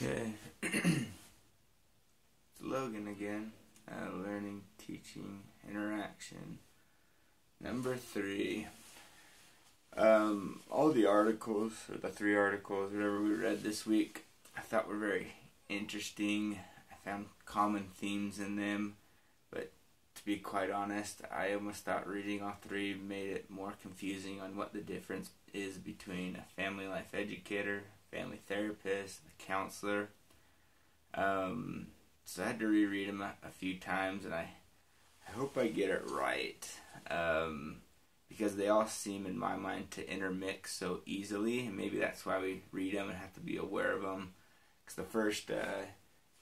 Okay, it's Logan again. Learning, teaching, interaction. Number 3. All the articles, or the 3 articles, whatever we read this week, I thought were very interesting. I found common themes in them, but to be quite honest, I almost thought reading all 3 made it more confusing on what the difference is between a family life educator, family therapist, a counselor. So I had to reread them a few times, and I hope I get it right, because they all seem in my mind to intermix so easily, and maybe that's why we read them and have to be aware of them. Because the first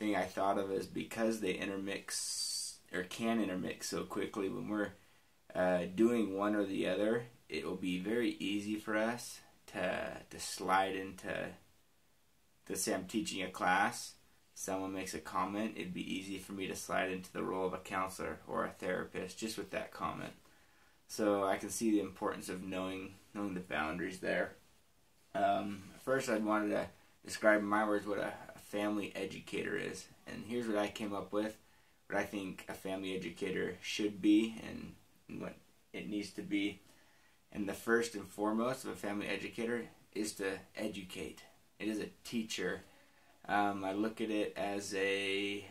thing I thought of is because they intermix, or can intermix so quickly, when we're doing one or the other, it will be very easy for us to slide into, let's say I'm teaching a class, someone makes a comment, it'd be easy for me to slide into the role of a counselor or a therapist just with that comment. So I can see the importance of knowing the boundaries there. First, I'd wanted to describe in my words what a family educator is. And here's what I came up with, what I think a family educator should be and what it needs to be. And the first and foremost of a family educator is to educate. It is a teacher. I look at it as a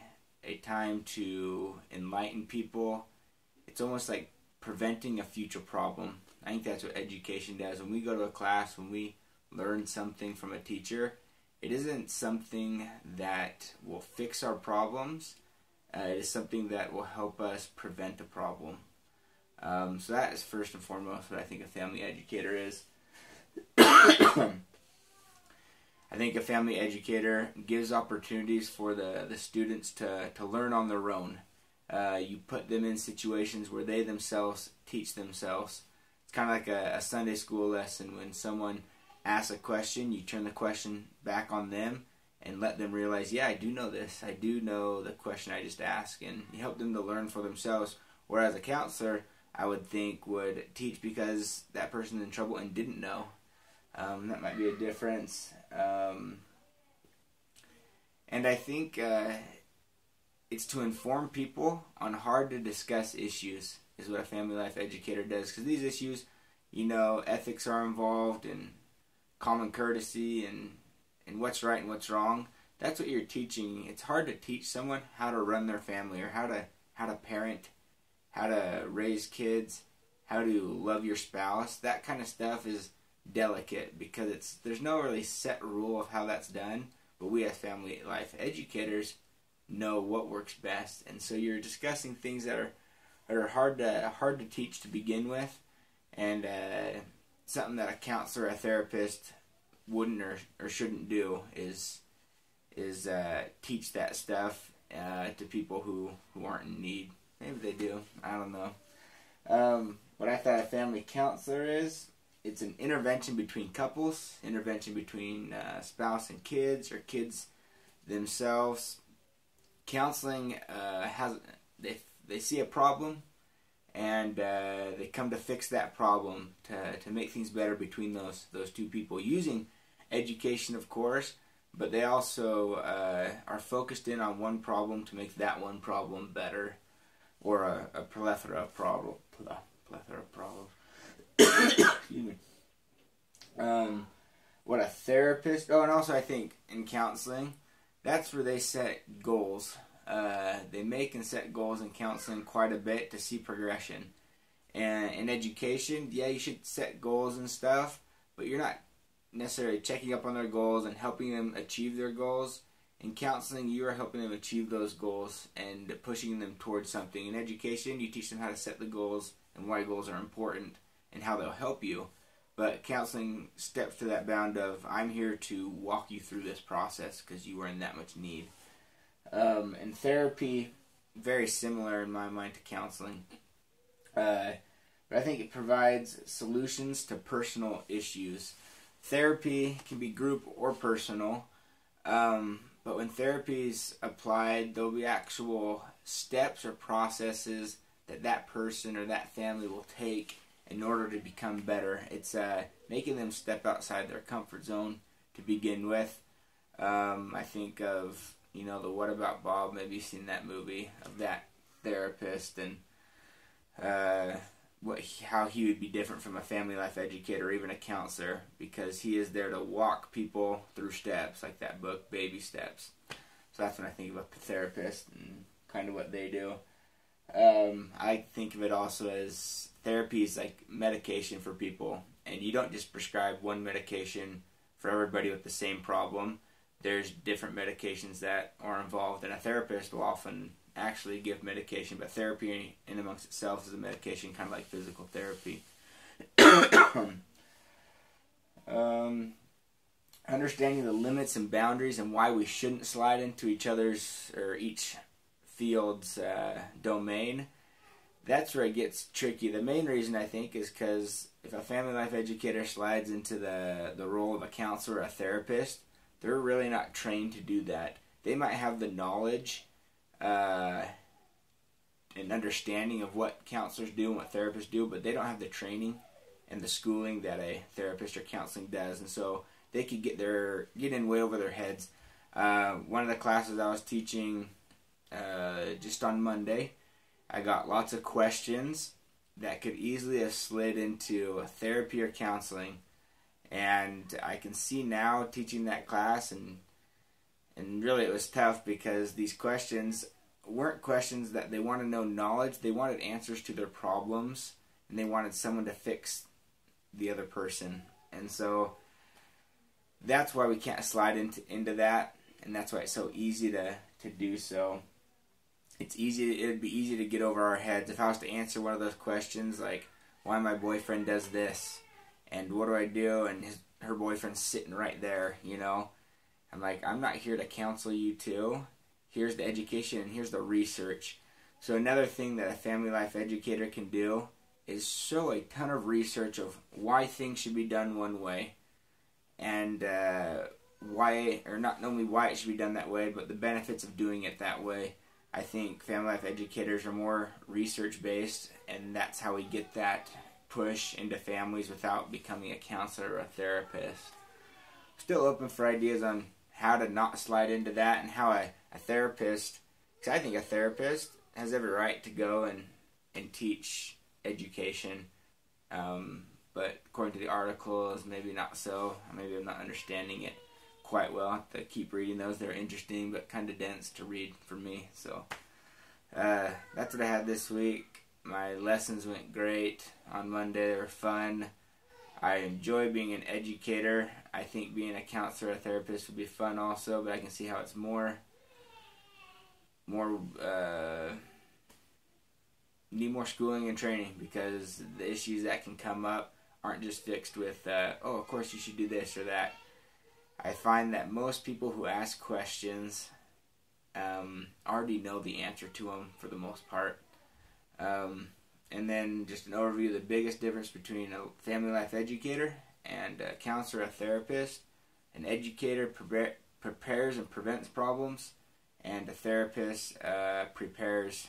time to enlighten people. It's almost like preventing a future problem. I think that's what education does. When we go to a class, when we learn something from a teacher, it isn't something that will fix our problems. It is something that will help us prevent a problem. So that is first and foremost what I think a family educator is. I think a family educator gives opportunities for the students to learn on their own. You put them in situations where they themselves teach themselves. It's kind of like a Sunday school lesson. When someone asks a question, you turn the question back on them and let them realize, yeah, I do know this. I do know the question I just asked. And you help them to learn for themselves. Whereas a counselor, I would think, would teach because that person's in trouble and didn't know. That might be a difference. And I think it's to inform people on hard to discuss issues is what a family life educator does. Because these issues, ethics are involved and common courtesy and what's right and what's wrong. That's what you're teaching. It's hard to teach someone how to run their family or how to parent, how to raise kids, how to love your spouse. That kind of stuff is delicate because there's no really set rule of how that's done, but we as family life educators know what works best, and so you're discussing things that are hard to teach to begin with, and something that a counselor or a therapist wouldn't or shouldn't do is teach that stuff to people who aren't in need. Maybe they do, I don't know. What I thought a family counselor is, it's an intervention between couples, intervention between spouse and kids, or kids themselves. Counseling they see a problem, and they come to fix that problem to make things better between those two people, using education, of course, but they also are focused in on one problem to make that one problem better, or a plethora of problems. Excuse me. What a therapist. Oh, and also I think in counseling, that's where they set goals. They make and set goals in counseling quite a bit to see progression. And in education, yeah, you should set goals and stuff, but you're not necessarily checking up on their goals and helping them achieve their goals. In counseling, you are helping them achieve those goals and pushing them towards something. In education, you teach them how to set the goals and why goals are important and how they'll help you. But counseling steps to that bound of, I'm here to walk you through this process because you are in that much need. And therapy, very similar in my mind to counseling. But I think it provides solutions to personal issues. Therapy can be group or personal. But when therapy is applied, there'll be actual steps or processes that person or that family will take in order to become better. It's making them step outside their comfort zone to begin with. I think of, you know, the What About Bob, maybe you've seen that movie, of that therapist, and how he would be different from a family life educator or even a counselor, because he is there to walk people through steps, like that book, Baby Steps. So that's when I think of a therapist and kind of what they do. I think of it also as therapy is like medication for people, and you don't just prescribe one medication for everybody with the same problem. There's different medications that are involved, and a therapist will often actually give medication, but therapy in amongst itself is a medication, kind of like physical therapy. Understanding the limits and boundaries and why we shouldn't slide into each other's or each field's domain. That's where it gets tricky. The main reason, I think, is because if a family life educator slides into the role of a counselor or a therapist, they're really not trained to do that. They might have the knowledge and understanding of what counselors do and what therapists do, but they don't have the training and the schooling that a therapist or counseling does, and so they could get in way over their heads. One of the classes I was teaching just on Monday, I got lots of questions that could easily have slid into therapy or counseling, and I can see now teaching that class, and really it was tough because these questions weren't questions that they want to know knowledge. They wanted answers to their problems, and they wanted someone to fix the other person. And so that's why we can't slide into that, and that's why it's so easy to do so. It'd be easy to get over our heads. If I was to answer one of those questions, like why my boyfriend does this, and what do I do, and her boyfriend's sitting right there, you know, I'm like, I'm not here to counsel you too. Here's the education and here's the research. So another thing that a family life educator can do is show a ton of research of why things should be done one way, and why, or not only why it should be done that way, but the benefits of doing it that way. I think family life educators are more research based, and that's how we get that push into families without becoming a counselor or a therapist. Still open for ideas on how to not slide into that, and how a therapist, because I think a therapist has every right to go and teach education, but according to the articles, maybe not so. Maybe I'm not understanding it quite well. I have to keep reading those. They're interesting but kind of dense to read for me. So that's what I had this week. My lessons went great on Monday. They were fun. I enjoy being an educator. I think being a counselor or a therapist would be fun also, but I can see how it's more need more schooling and training, because the issues that can come up aren't just fixed with oh, of course you should do this or that. I find that most people who ask questions already know the answer to them for the most part. And then just an overview of the biggest difference between a family life educator and a counselor or a therapist. An educator prepares and prevents problems, and a therapist prepares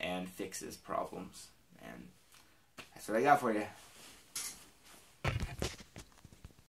and fixes problems. And that's what I got for you.